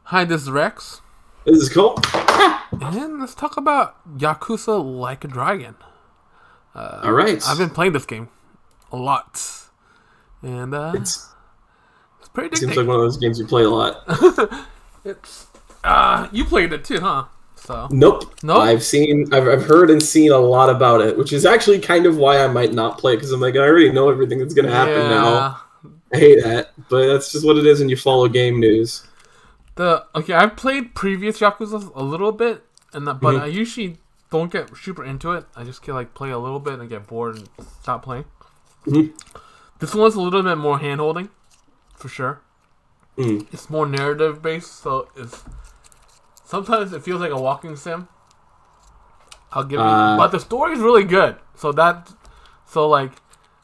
Hi, this is Rex, This is cool. and let's talk about Yakuza Like a Dragon. All right. I've been playing this game a lot, and It's it's pretty it seems like addicting. one of those games you play a lot. It's you played it too, huh? So Nope. no, I've heard and seen a lot about it, which is actually kind of why I might not play it because I'm like I already know everything that's gonna happen now. yeah. I hate that, but that's just what it is when you follow game news. I've played previous Yakuza a little bit, but I Hmm. usually don't get super into it. I just get like play a little bit and get bored and stop playing. Hmm. This one's a little bit more hand holding, for sure. Mm. It's more narrative based, so it's sometimes it feels like a walking sim. I'll give you, but Uh, the story is really good. So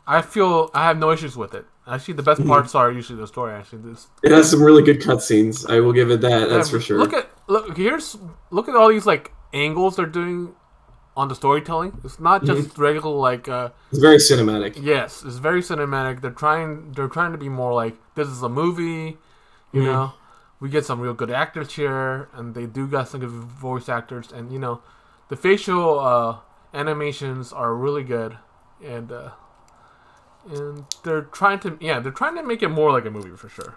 I feel I have no issues with it. Actually, the best mhm. parts are usually the story. Actually, It has some really good cutscenes. I will give it that. That's for sure. look at all these like angles they're doing on the storytelling. It's not Hmm. just regular It's very cinematic. yes, it's very cinematic. They're trying to be more like this is a movie. You Hmm. know, we get some real good actors here, and they do got some good voice actors, and the facial animations are really good, and they're trying to make it more like a movie for sure.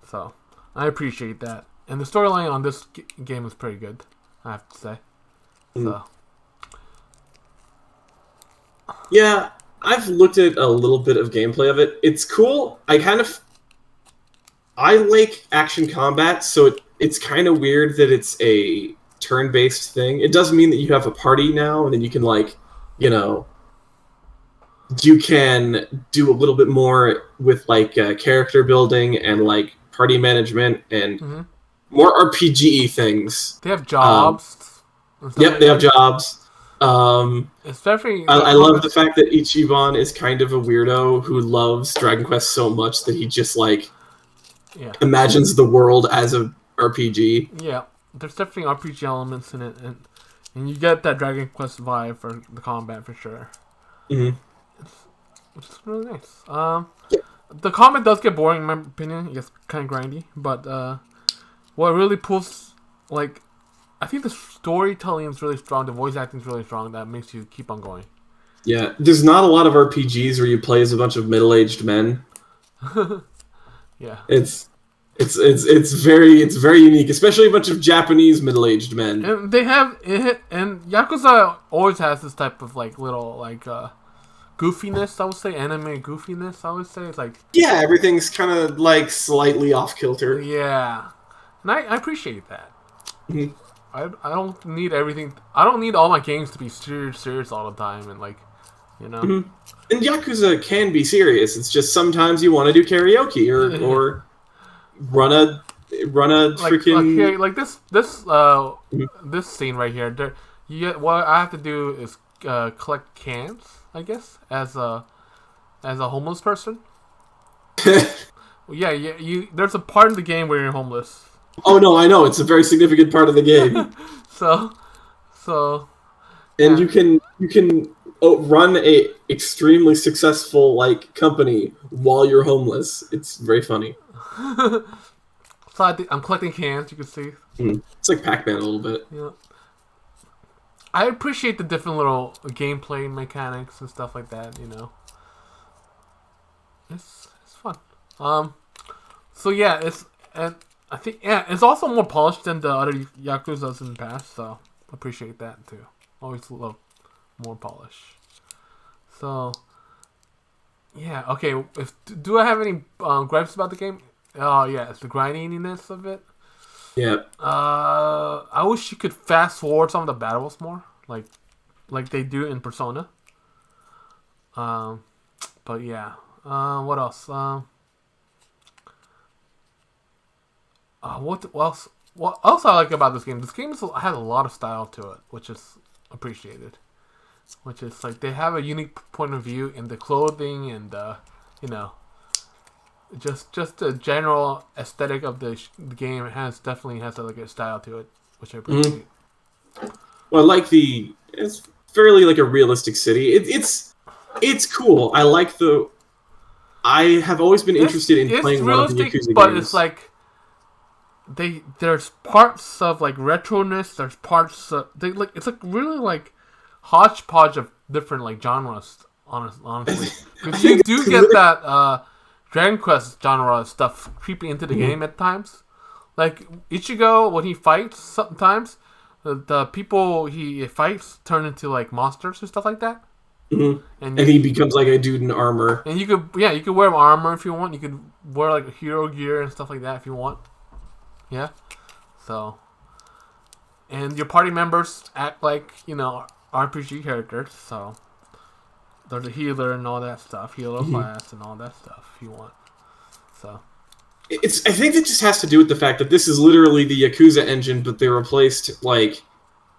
So I appreciate that, and the storyline on this game is pretty good, I have to say. Mm. So Yeah, I've looked at a little bit of gameplay of it. It's cool. I like action combat, so it's kind of weird that it's a turn-based thing. It does mean that you have a party now, and then you can you know, you can do a little bit more with character building and like party management and hmm more RPG things. they have Um, jobs and stuff yep, like they have that. jobs. Um, Especially the I love the combat. fact that Ichiban is kind of a weirdo who loves Dragon Quest so much that he just Yeah, imagines the world as a RPG. yeah. There's definitely RPG elements in it, and you get that Dragon Quest vibe for the combat for sure, Mhm. which is really nice. The combat does get boring in my opinion. It gets kind of grindy, but what really pulls, like, I think the storytelling is really strong. The voice acting is really strong. That makes you keep on going. Yeah, there's not a lot of RPGs where you play as a bunch of middle-aged men. Yeah, It's it's very unique, especially a bunch of Japanese middle-aged men. and they have it, and Yakuza always has this type of like little goofiness. I would say anime goofiness. I would say it's like Yeah, everything's kind of like slightly off kilter. yeah, and I appreciate that. Mhm. I don't need everything. I don't need all my games to be serious all the time and you know. Mhm. And Yakuza can be serious. It's just sometimes you want to do karaoke or run a run a like freaking. here, like this scene right here. There, you get what I have to do is collect cans, I guess, as a homeless person. Yeah, yeah. There's a part of the game where you're homeless. Oh no, I know it's a very significant part of the game, So so and yeah. you can run a extremely successful company while you're homeless. It's very funny. So I'm collecting cans. You can see. Mm. It's like Pac-Man a little bit. Yeah. I appreciate the different little gameplay mechanics and stuff like that. It's fun. Um. So yeah, and I think it's also more polished than the other Yakuza's in the past. So appreciate that too. Always love more polish. So yeah, okay. If do I have any gripes about the game? Oh yeah, it's the grindiness of it. Yeah. I wish you could fast forward some of the battles more, like they do in Persona. Um, but yeah. What else? What else? What else I like about this game? This game has a lot of style to it, which is appreciated. Which is like they have a unique point of view in the clothing and you know, just the general aesthetic of the game definitely has like a style to it, which I Mhm. appreciate. Well, I like it's fairly like a realistic city. It's cool. I have always been It's interested in it's playing one of the realistic, Yakuza but it's games. like there's parts of like retroness. There's parts it's like really like hodgepodge of different like genres. Honestly, because you do get that Dragon Quest genre stuff creeping into the game at times. Like Ichigo, when he fights, sometimes the people he fights turn into like monsters and stuff like that. Mm-hmm. And he becomes like a dude in armor. And you could wear armor if you want. You could wear like hero gear and stuff like that if you want. Yeah. So, and your party members act like RPG characters. So there's a healer and all that stuff, healer class and all that stuff if you want. So. I think it just has to do with the fact that this is literally the Yakuza engine, but they replaced like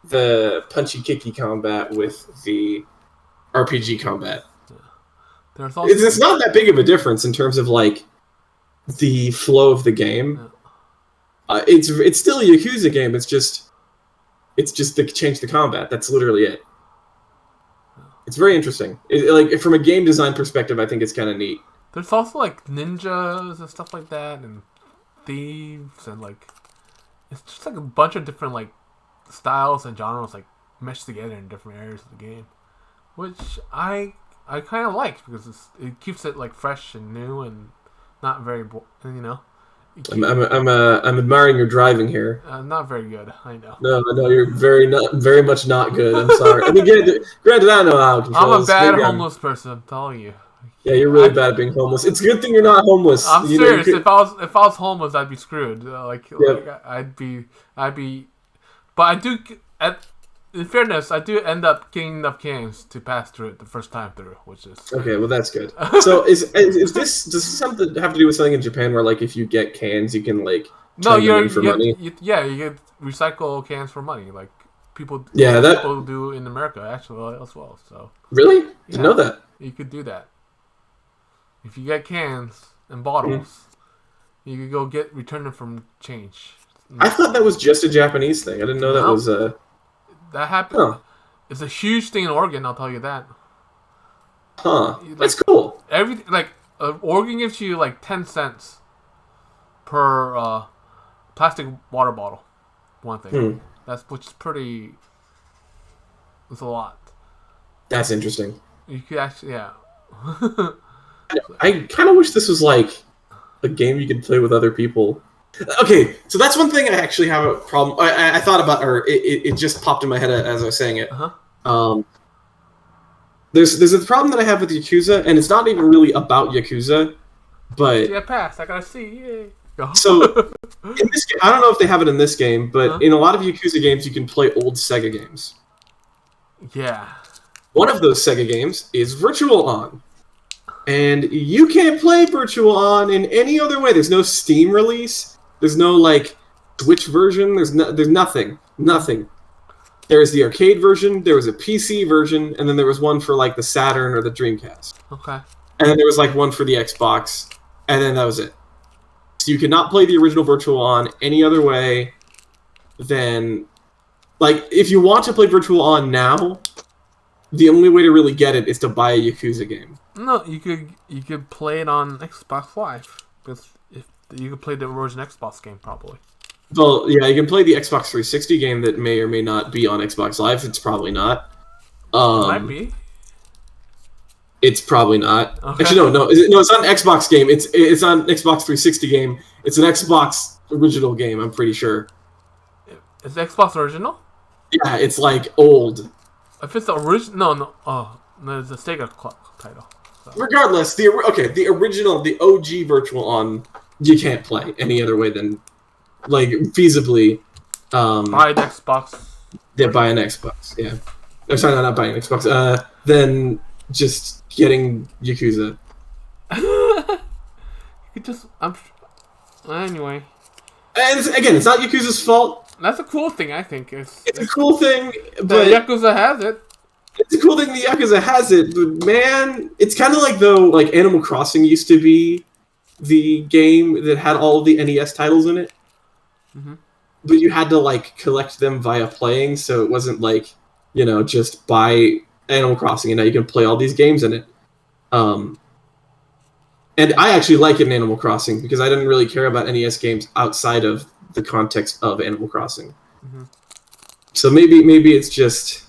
the punchy kicky combat with the RPG combat. Yeah. It's not that big of a difference in terms of like the flow of the game. Yeah. It's still a Yakuza game. It's just they changed the combat. That's literally it. Yeah. It's very interesting. Like from a game design perspective, I think it's kind of neat. There's also like ninjas and stuff like that, and thieves, and like it's just like a bunch of different like styles and genres like meshed together in different areas of the game, which I kind of like because it keeps it like fresh and new and not very I'm admiring your driving here. Not very good, I know. No, you're very much not good. I'm sorry. I mean, granted, I don't know how. I'm a bad homeless person. I'm telling you. Yeah, you're really bad at being homeless. It's a good thing you're not homeless. I'm serious. If I was homeless, I'd be screwed. I'd be. But I do. In fairness, I do end up getting enough cans to pass through it the first time through, which is okay. Well, that's good. So, does this have to do with something in Japan where like if you get cans, you can like turn them in for money? You get recycle cans for money, like people. Yeah, people do in America actually as well. So really, didn't know that. You could do that. If you get cans and bottles, you could go return them from change. I thought that was just a Japanese thing. I didn't know that was a. That happened. Huh. It's a huge thing in Oregon. I'll tell you that. Huh. That's cool. Oregon gives you like 10 cents per plastic water bottle. One thing. Which is pretty. It's a lot. That's interesting. You could actually, yeah. I kind of wish this was like a game you could play with other people. Okay, so that's one thing I actually have a problem. I thought about, or it just popped in my head as I was saying it. There's a problem that I have with Yakuza, and it's not even really about Yakuza, but yeah, pass. I gotta see. Yay. Go. So in this game, I don't know if they have it in this game, but in a lot of Yakuza games, you can play old Sega games. Yeah. One of those Sega games is Virtual On. And you can't play Virtual On in any other way. There's no Steam release. There's no like Switch version. There's nothing. Nothing. There's the arcade version. There was a PC version, and then there was one for like the Saturn or the Dreamcast. Okay. And then there was like one for the Xbox, and then that was it. So you cannot play the original Virtual On any other way than like if you want to play Virtual On now, the only way to really get it is to buy a Yakuza game. No, you could play it on Xbox Live because if you could play the original Xbox game probably. Well, yeah, you can play the Xbox 360 game that may or may not be on Xbox Live. It's probably not. It might be. It's probably not. Okay. Actually, no. It's not an Xbox game. It's on Xbox 360 game. It's an Xbox original game. I'm pretty sure. Is Xbox original? Yeah, it's like old. If it's the original, no, it's a Sega title. So. Regardless, the original, the OG Virtual On, you can't play any other way than, like, feasibly. Buy an Xbox. Yeah, buy an Xbox. Yeah, I'm sorry, not buying an Xbox. Then just getting Yakuza. You could just. Anyway. And again, it's not Yakuza's fault. That's a cool thing, I think. It's a cool thing, but the Yakuza has it. It's a cool thing the Yakuza has it, but man, it's kind of like though, like Animal Crossing used to be the game that had all of the NES titles in it, but you had to like collect them via playing, so it wasn't like just buy Animal Crossing and now you can play all these games in it. And I actually like it in Animal Crossing because I didn't really care about NES games outside of the context of Animal Crossing. Mm-hmm. So maybe it's just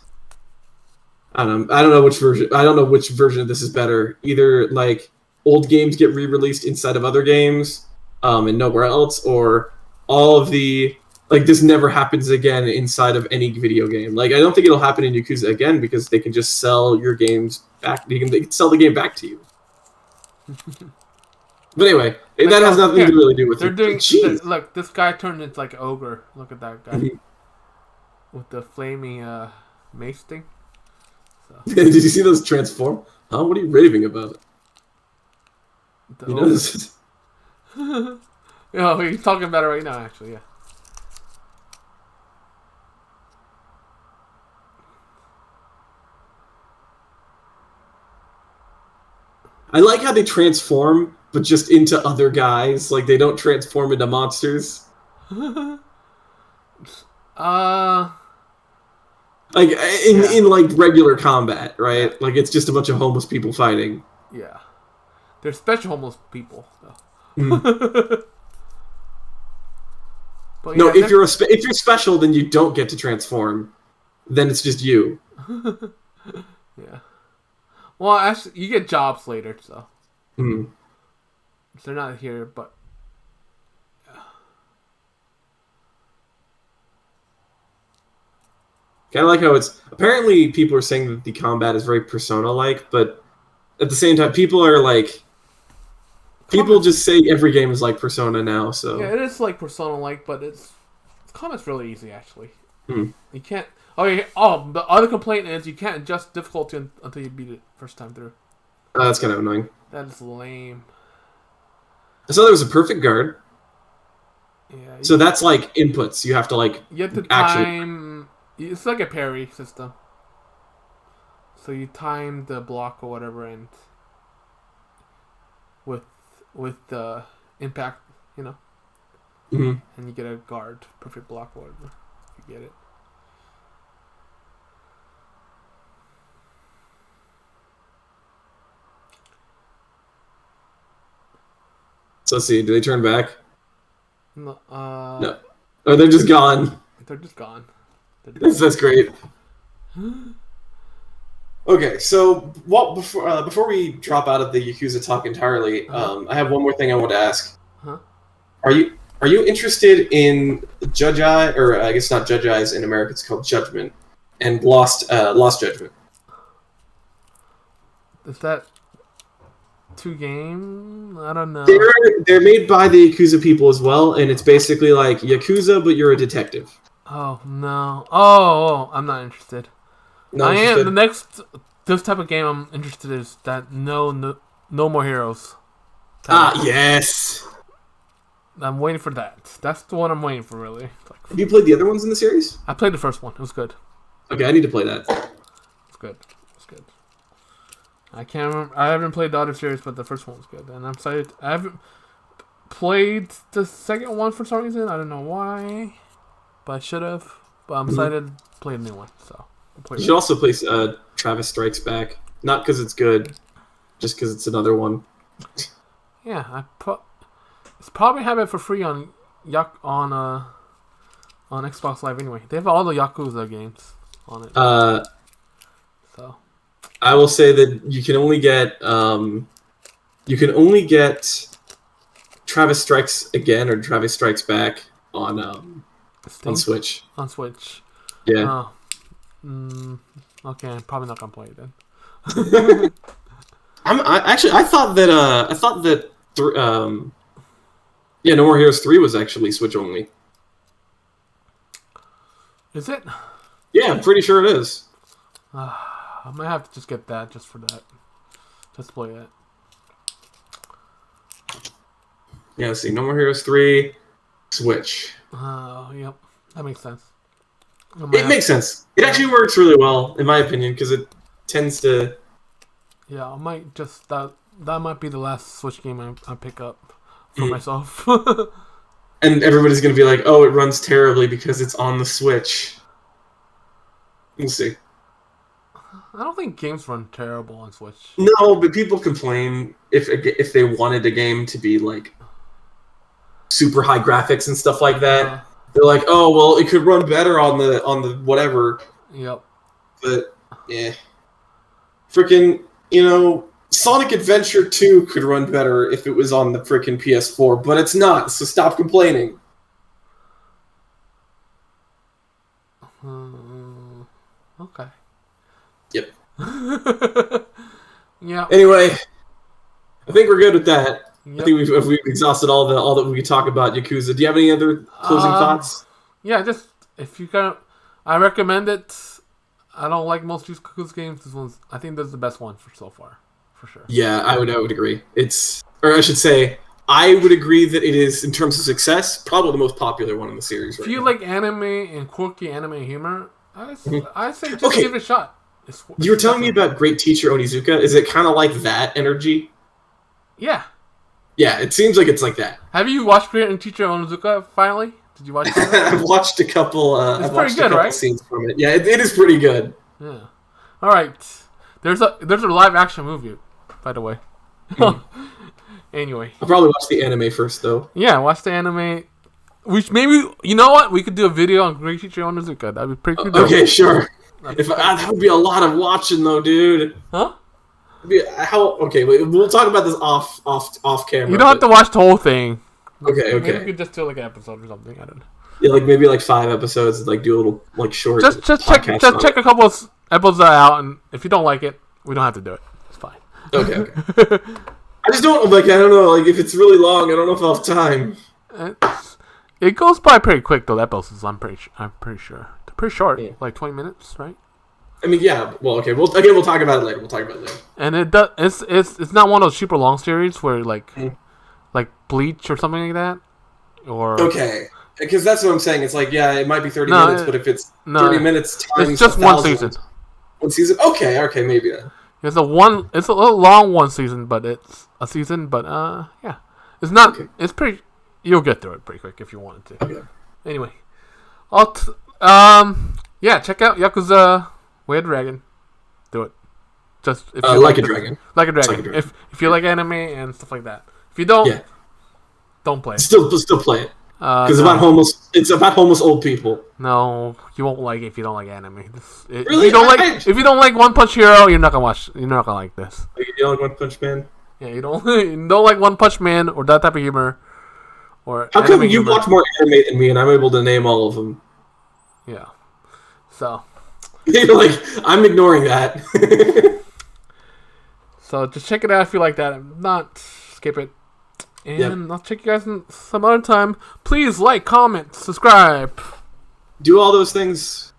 I don't know which version. I don't know which version of this is better. Either like old games get re-released inside of other games, and nowhere else, or all of the like this never happens again inside of any video game. Like I don't think it'll happen in Yakuza again because they can just sell your games back. They can sell the game back to you. But anyway, that has nothing to really do with they're it. doing. Jeez. Look, this guy turned into like an ogre. Look at that guy with the flaming mace thing. So. Did you see those transform? Huh? What are you raving about? You know this. Oh, he's talking about it right now. Actually, yeah. I like how they transform, but just into other guys. Like they don't transform into monsters. Like in like regular combat, right? Yeah. Like it's just a bunch of homeless people fighting. Yeah, they're special homeless people. But, no, if you're special, then you don't get to transform. Then it's just you. Yeah. Well, actually, you get jobs later, so. They're not here, but. Yeah. Kind of like how it's apparently people are saying that the combat is very Persona-like, but at the same time, people are like. People just say every game is like Persona now, so. Yeah, it is like Persona-like, but combat's really easy actually. You can't. Oh, the other complaint is you can't adjust difficulty until you beat it first time through. That's kind of annoying. That is lame. I saw there was a perfect guard. Yeah. So that's like inputs. You have to like. You have to time. It's like a parry system. So you time the block or whatever, and with the impact, and you get a guard, perfect block or whatever. You get it. So let's see. Do they turn back? No. No. Oh, they're just gone. They're just gone. That's great. Okay, so before we drop out of the Yakuza talk entirely, I have one more thing I want to ask. Huh? Are you interested in Judge Eye, or I guess not Judge Eyes in America? It's called Judgment, and Lost Judgment. Is that 2 game? I don't know. They're made by the Yakuza people as well, and it's basically like Yakuza, but you're a detective. Oh no! Oh, I'm not interested. Not interested. The next this type of game I'm interested in is that no more heroes. Yes. I'm waiting for that. That's the one I'm waiting for, really. Have you played the other ones in the series? I played the first one. It was good. Okay, I need to play that. It's good. It's good. I can't remember. I haven't played the other series, but the first one was good, and I'm excited. I haven't played the second one for some reason. I don't know why, but I should have. But I'm excited to play the new one. So you should also play Travis Strikes Back, not because it's good, just because it's another one. Yeah, it's probably have it for free on Xbox Live anyway. They have all the Yakuza games on it. So I will say that you can only get Travis Strikes Again or Travis Strikes Back on Switch. On Switch. Yeah. Okay, I'm probably not gonna play it then. I thought that No More Heroes 3 was actually Switch only. Is it? Yeah, I'm pretty sure it is. I might have to just get that just for that. Just play it. Yeah, let's see. No More Heroes 3, Switch. Yep. That makes sense. It makes sense. It actually works really well, in my opinion, because it tends to... Yeah, I might just... That might be the last Switch game I pick up for myself. And everybody's going to be like, oh, it runs terribly because it's on the Switch. We'll see. I don't think games run terrible on Switch. No, but people complain if they wanted a game to be like super high graphics and stuff like that. Uh, They're like, oh well, it could run better on the whatever. yep. But yeah, freaking Sonic Adventure 2 could run better if it was on the freaking PS4, but it's not. So stop complaining. Okay. Yep. Yeah. Anyway, I think we're good with that. Yep. I think we've exhausted all that we could talk about Yakuza. Do you have any other closing thoughts? Yeah, just if you I recommend it. I don't like most of these Yakuza games. I think this is the best one so far, for sure. Yeah, I would agree. Or I should say, I would agree that it is, in terms of success, probably the most popular one in the series. If you like anime and quirky anime humor, I say just give it a shot. You were telling me about Great Teacher Onizuka. Is it kind of like that energy? Yeah. Yeah, it seems like it's like that. Have you watched Great Teacher Onizuka finally? Did you watch it? I've watched a couple. It's pretty good, right? Scenes from it. Yeah, it is pretty good. Yeah. All right. There's a live action movie, by the way. Anyway. I'll probably watch the anime first, though. Yeah, watch the anime. Maybe you know what? We could do a video on Great Teacher Onizuka. That'd be pretty cool. Okay, sure. That would be a lot of watching, though, dude. Huh? Okay, we'll talk about this off camera. You don't have to watch the whole thing. Okay. Maybe we could just do like an episode or something. I don't know. Yeah, like maybe like 5 episodes, and like do a little like short. Just check a couple of episodes out, and if you don't like it, we don't have to do it. It's fine. Okay. I just don't I don't know. Like if it's really long, I don't know if I'll have time. It goes by pretty quick though. The episodes, I'm pretty sure. They're pretty short, yeah. like 20 minutes, right? I mean, yeah. Well, okay. We'll talk about it later. And it does. It's not one of those super long series where like Bleach or something like that. Or okay, because that's what I'm saying. It's like it might be 30 minutes, but if it's 30 minutes times, it's just 1 season. 1 season. Okay, maybe then. It's a little long 1 season, but it's a season. But yeah, it's not. Okay. It's pretty. You'll get through it pretty quick if you wanted to. Okay. Anyway, check out Yakuza Way of the Dragon. Do it. Just if you like a dragon. Like a dragon. If you like anime and stuff like that. If you don't, don't play it. Still play it. Because it's about homeless old people. No, you won't like it if you don't like anime. Really? If you don't like One Punch Hero, you're not gonna like this. You don't like One Punch Man? Yeah, you don't like One Punch Man or that type of humor. Or how come you watch more anime than me and I'm able to name all of them? Yeah. So. You're like, I'm ignoring that. So just check it out if you like that. If not, skip it. And I'll check you guys some other time. Please like, comment, subscribe. Do all those things.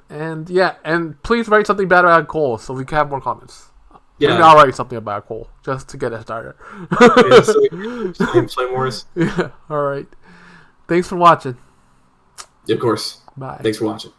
And and please write something bad about Cole so we can have more comments. Yeah. Maybe I'll write something about Cole just to get it started. Flame Wars. Yeah, alright. Thanks for watching. Of course. Bye. Thanks for watching.